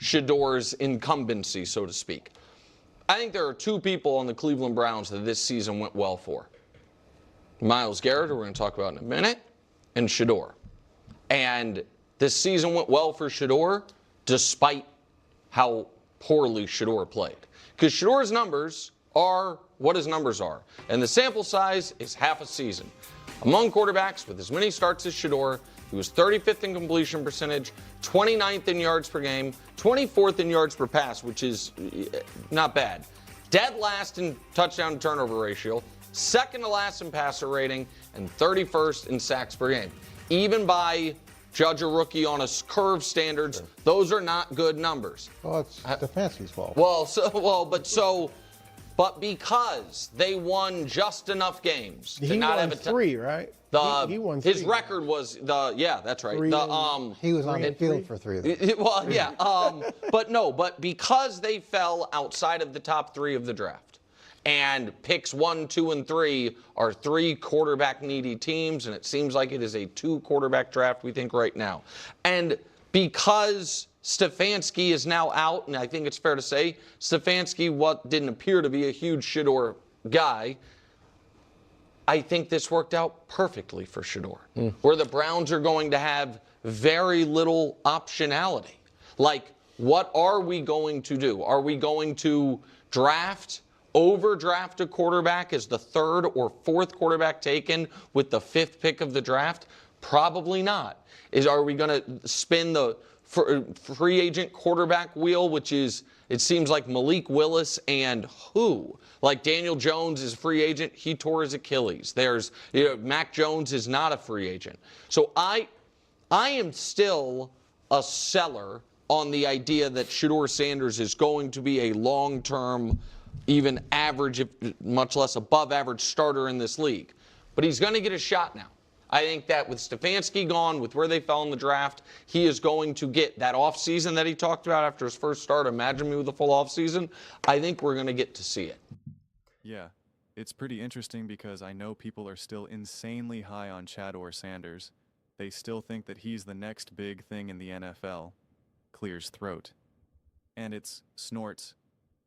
Shedeur's incumbency, so to speak. I think there are two people on the Cleveland Browns that this season went well for. Myles Garrett, who we're going to talk about in a minute, and Shedeur. And this season went well for Shedeur despite how poorly Shedeur played. Because Shedeur's numbers are what his numbers are. And the sample size is half a season. Among quarterbacks with as many starts as Shedeur, he was 35th in completion percentage, 29th in yards per game, 24th in yards per pass, which is not bad. Dead last in touchdown to turnover ratio, second to last in passer rating, and 31st in sacks per game. Even by judge a rookie on a curve standards, those are not good numbers. Well, it's Stefanski's fault. But because they won just enough games to he not won have a three, right? He won three. His record was that's right. He was on the field for three of them. Well, yeah. But because they fell outside of the top three of the draft, and picks 1, 2, and 3 are 3 quarterback-needy teams, and it seems like it is a 2-quarterback draft, we think, right now. And because Stefanski is now out, and I think it's fair to say Stefanski didn't appear to be a huge Shedeur guy, I think this worked out perfectly for Shedeur, where the Browns are going to have very little optionality. Like, what are we going to do? Are we going to overdraft a quarterback as the 3rd or 4th quarterback taken with the 5th pick of the draft? Probably not. Are we going to spin the free agent quarterback wheel, which is, it seems like Malik Willis and who? Like Daniel Jones is a free agent. He tore his Achilles. Mac Jones is not a free agent. So I am still a seller on the idea that Shedeur Sanders is going to be a long-term, even average, much less above average starter in this league. But he's going to get a shot now. I think that with Stefanski gone, with where they fell in the draft, he is going to get that offseason that he talked about after his first start. Imagine me with a full offseason. I think we're going to get to see it. Yeah, it's pretty interesting because I know people are still insanely high on Shedeur Sanders. They still think that he's the next big thing in the NFL. Clears throat. And it's snorts.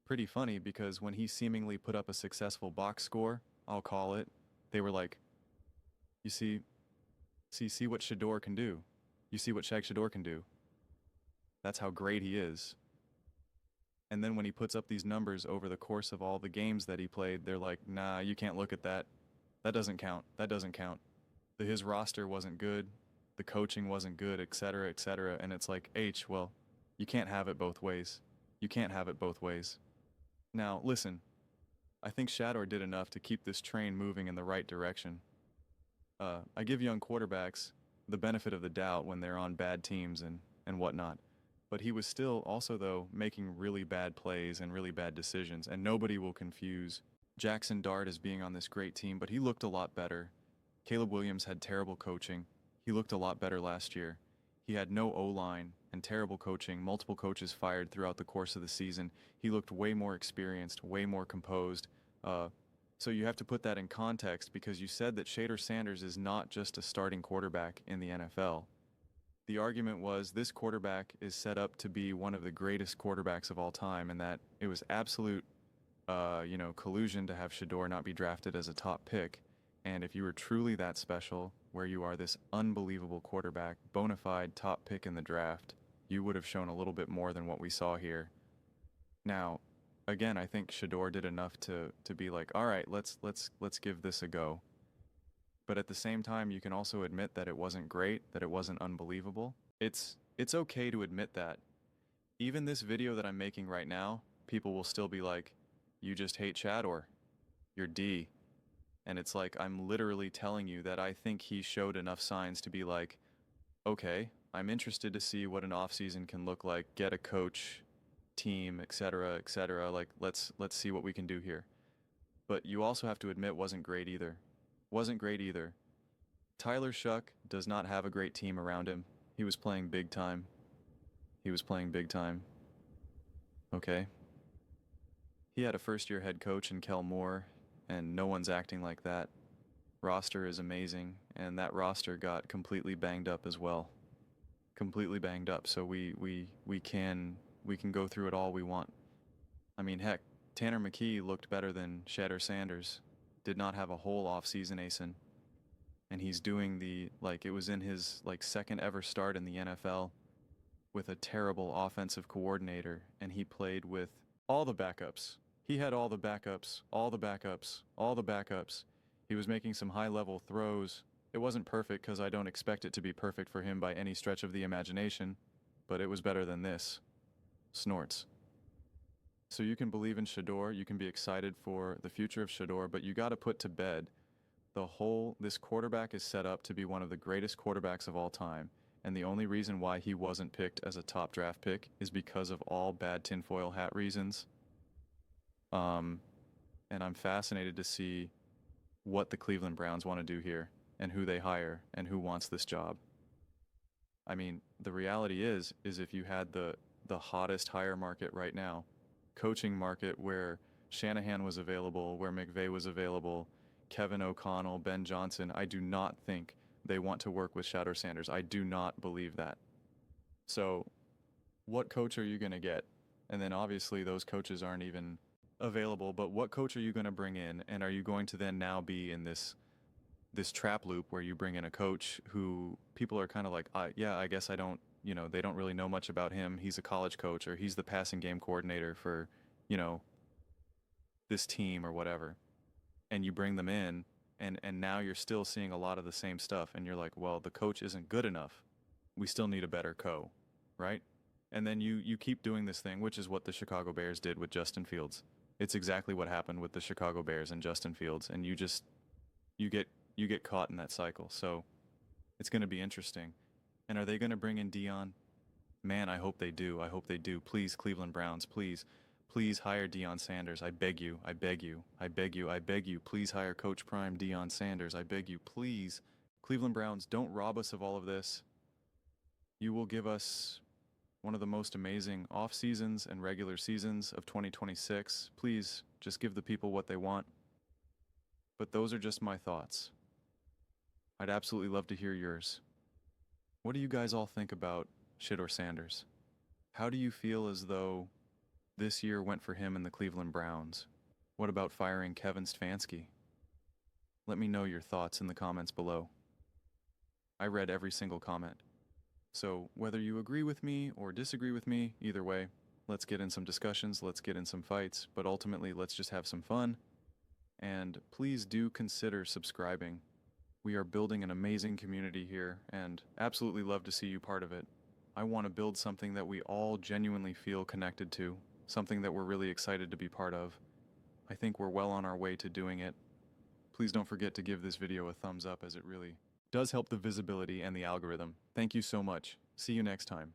Pretty funny because when he seemingly put up a successful box score, I'll call it, they were like, you see what Shedeur can do. You see what Shedeur can do. That's how great he is. And then when he puts up these numbers over the course of all the games that he played, they're like, nah, you can't look at that. That doesn't count. That doesn't count. His roster wasn't good. The coaching wasn't good, etc., etc. And it's like, well, you can't have it both ways. You can't have it both ways. Now, listen, I think Shedeur did enough to keep this train moving in the right direction. I give young quarterbacks the benefit of the doubt when they're on bad teams and whatnot. But he was still also, though, making really bad plays and really bad decisions. And nobody will confuse Jackson Dart as being on this great team, but he looked a lot better. Caleb Williams had terrible coaching. He looked a lot better last year. He had no O-line and terrible coaching, multiple coaches fired throughout the course of the season. He looked way more experienced, way more composed. So you have to put that in context because you said that Shedeur Sanders is not just a starting quarterback in the NFL. The argument was this quarterback is set up to be one of the greatest quarterbacks of all time, and that it was absolute, collusion to have Shedeur not be drafted as a top pick. And if you were truly that special, where you are this unbelievable quarterback, bona fide top pick in the draft, you would have shown a little bit more than what we saw here. Now, again, I think Shedeur did enough to be like, all right, let's give this a go. But at the same time, you can also admit that it wasn't great, that it wasn't unbelievable. It's okay to admit that. Even this video that I'm making right now, people will still be like, you just hate Shedeur. You're D. And it's like, I'm literally telling you that I think he showed enough signs to be like, okay, I'm interested to see what an offseason can look like, get a coach, team, etc., etc. Like, let's see what we can do here. But you also have to admit wasn't great either. Wasn't great either. Tyler Shuck does not have a great team around him. He was playing big time. He was playing big time. Okay. He had a first-year head coach in Kel Moore, and no one's acting like that. Roster is amazing, and that roster got completely banged up as well. Completely banged up, so we can we can go through it all we want. I mean, heck, Tanner McKee looked better than Shedeur Sanders. Did not have a whole off-season ASIN. And he's doing it was in his, second ever start in the NFL with a terrible offensive coordinator, and he played with all the backups. He had all the backups, all the backups, all the backups. He was making some high-level throws. It wasn't perfect because I don't expect it to be perfect for him by any stretch of the imagination, but it was better than this. Snorts. So you can believe in Shedeur, you can be excited for the future of Shedeur, but you got to put to bed this quarterback is set up to be one of the greatest quarterbacks of all time, and the only reason why he wasn't picked as a top draft pick is because of all bad tinfoil hat reasons. And I'm fascinated to see what the Cleveland Browns want to do here, and who they hire, and who wants this job. I mean, the reality is if you had the hottest hire market right now, coaching market where Shanahan was available, where McVay was available, Kevin O'Connell, Ben Johnson, I do not think they want to work with Shedeur Sanders. I do not believe that. So what coach are you going to get? And then obviously those coaches aren't even available, but what coach are you going to bring in? And are you going to then now be in this trap loop where you bring in a coach who people are kind of like, yeah, I guess they don't really know much about him. He's a college coach, or he's the passing game coordinator for, this team or whatever. And you bring them in, and now you're still seeing a lot of the same stuff, and you're like, well, the coach isn't good enough. We still need a better right? And then you keep doing this thing, which is what the Chicago Bears did with Justin Fields. It's exactly what happened with the Chicago Bears and Justin Fields, and you get caught in that cycle. So it's going to be interesting. And are they going to bring in Dion? Man, I hope they do. I hope they do. Please, Cleveland Browns, please. Please hire Deion Sanders. I beg you. I beg you. I beg you. I beg you. Please hire Coach Prime Deion Sanders. I beg you. Please. Cleveland Browns, don't rob us of all of this. You will give us one of the most amazing off seasons and regular seasons of 2026. Please just give the people what they want. But those are just my thoughts. I'd absolutely love to hear yours. What do you guys all think about Shedeur Sanders? How do you feel as though this year went for him in the Cleveland Browns? What about firing Kevin Stefanski? Let me know your thoughts in the comments below. I read every single comment. So whether you agree with me or disagree with me, either way, let's get in some discussions, let's get in some fights, but ultimately let's just have some fun. And please do consider subscribing. We are building an amazing community here, and absolutely love to see you part of it. I want to build something that we all genuinely feel connected to, something that we're really excited to be part of. I think we're well on our way to doing it. Please don't forget to give this video a thumbs up, as it really does help the visibility and the algorithm. Thank you so much. See you next time.